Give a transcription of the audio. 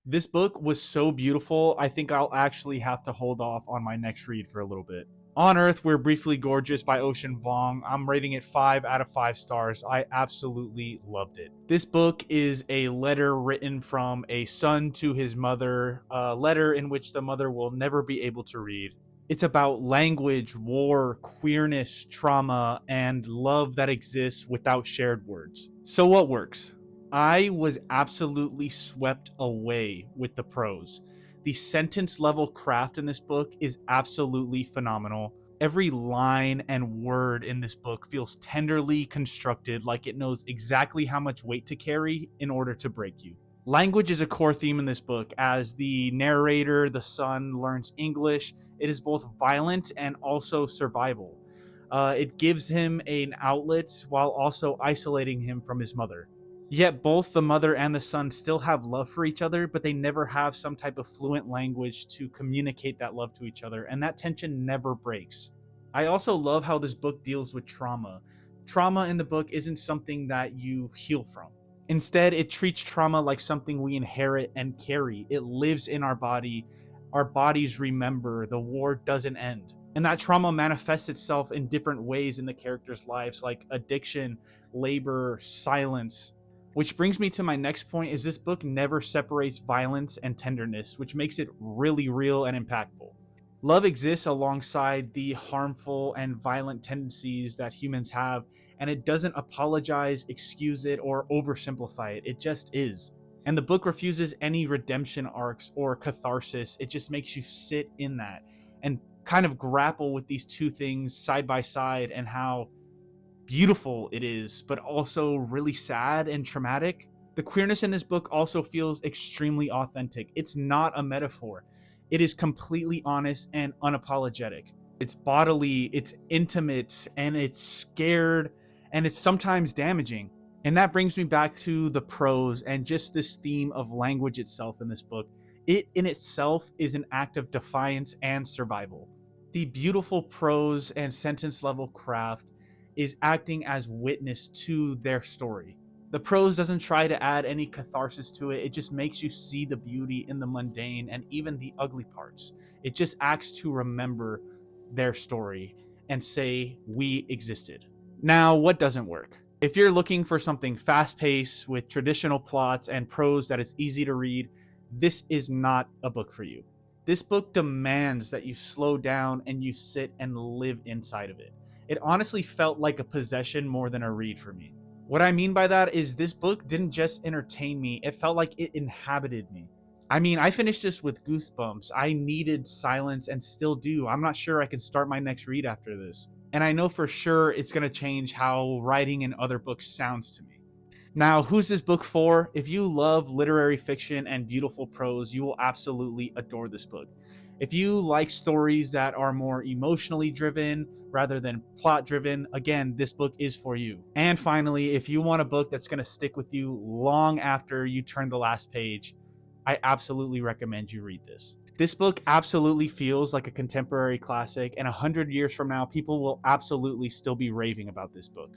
This book was so beautiful, I think I'll actually have to hold off on my next read for a little bit. On Earth, We're Briefly Gorgeous by Ocean Vuong. I'm rating it 5 out of 5 stars. I absolutely loved it. This book is a letter written from a son to his mother, a letter in which the mother will never be able to read. It's about language, war, queerness, trauma, and love that exists without shared words. So, what works? I was absolutely swept away with the prose. The sentence level craft in this book is absolutely phenomenal. Every line and word in this book feels tenderly constructed, like it knows exactly how much weight to carry in order to break you. Language is a core theme in this book. As the narrator, the son, learns English, it is both violent and also survival. It gives him an outlet while also isolating him from his mother. Yet both the mother and the son still have love for each other, but they never have some type of fluent language to communicate that love to each other, and that tension never breaks. I also love how this book deals with trauma. Trauma in the book isn't something that you heal from. Instead, it treats trauma like something we inherit and carry. It lives in our bodies remember, the war doesn't end. And that trauma manifests itself in different ways in the characters' lives, like addiction, labor, silence. Which brings me to my next point is this book never separates violence and tenderness, which makes it really real and impactful. Love exists alongside the harmful and violent tendencies that humans have, and it doesn't apologize, excuse it, or oversimplify it. It just is. And the book refuses any redemption arcs or catharsis. It just makes you sit in that and kind of grapple with these two things side by side and how beautiful it is, but also really sad and traumatic. The queerness in this book also feels extremely authentic. It's not a metaphor, it is completely honest and unapologetic. It's bodily, it's intimate, and it's scared, and it's sometimes damaging. And that brings me back to the prose and just this theme of language itself in this book. It in itself is an act of defiance and survival. The beautiful prose and sentence level craft is acting as witness to their story. The prose doesn't try to add any catharsis to it, it just makes you see the beauty in the mundane and even the ugly parts. It just acts to remember their story and say, we existed. Now, what doesn't work? If you're looking for something fast paced with traditional plots and prose that is easy to read, this is not a book for you. This book demands that you slow down and you sit and live inside of it. It honestly felt like a possession more than a read for me. What I mean by that is this book didn't just entertain me, it felt like it inhabited me. I mean, I finished this with goosebumps. I needed silence and still do. I'm not sure I can start my next read after this. And I know for sure it's going to change how writing in other books sounds to me. Now, who's this book for? If you love literary fiction and beautiful prose, you will absolutely adore this book. If you like stories that are more emotionally driven rather than plot driven, again, this book is for you. And finally, if you want a book that's going to stick with you long after you turn the last page, I absolutely recommend you read this. This book absolutely feels like a contemporary classic, and 100 years from now, people will absolutely still be raving about this book.